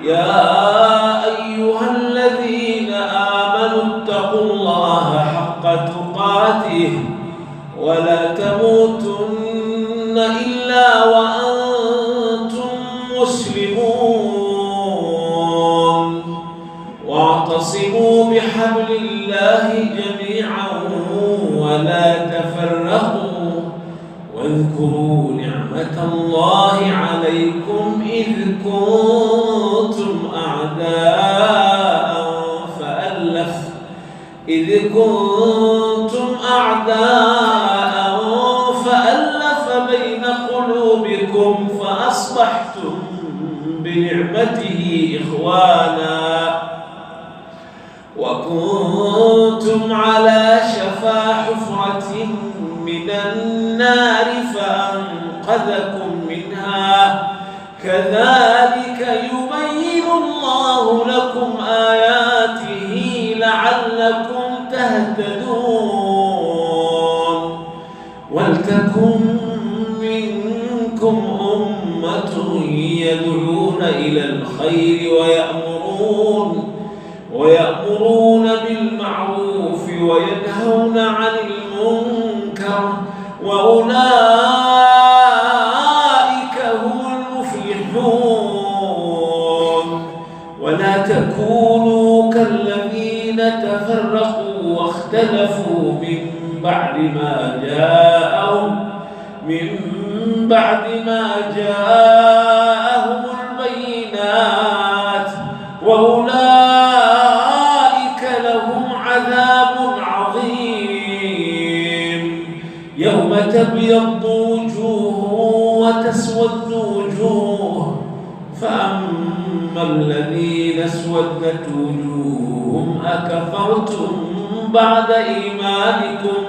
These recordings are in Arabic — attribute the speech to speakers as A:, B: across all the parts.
A: يا أيها الذين آمنوا اتقوا الله حق تقاته ولا تموتن إلا وأنتم مسلمون واعتصموا بحبل الله جميعا ولا تفرقوا واذكروا نعمة الله عليكم إذ كنتم أعداء فألف بين قلوبكم فأصبحتم بنعمته إخوانا وكنتم على شفا حفرة من النار فأنقذكم منها كذلك يبين الله لكم آياته لعلكم تهتدون ولتكن منكم أمة يدعون إلى الخير ويأمرون بالمعروف وينهون عن المنكر وأولئك هم المفلحون ولا تكونوا كالذين تفرقوا واختلفوا من بعد ما جاءهم البينات وأولئك لهم عذاب عظيم يوم تبيض وجوه وتسود وجوه فأما الذين اسودت وجوههم أكفرتم بعد إيمانكم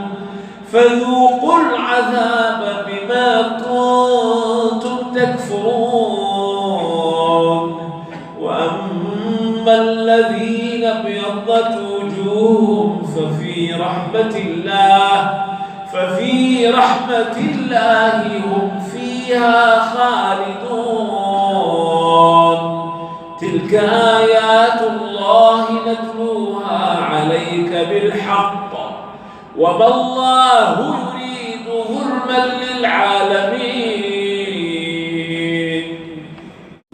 A: فذوقوا العذاب بما كنتم تكفرون وأما الذين ابيضت وجوههم ففي رحمة الله هم فيها خالدون تلك آيات الله نتلوها عليك بالحق وما الله يريد ظلما للعالمين.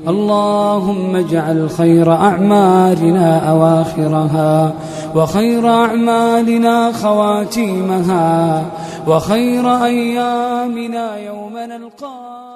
B: اللهم اجعل خير أعمالنا أواخرها وخير أعمالنا خواتيمها وخير أيامنا يوم نلقاك.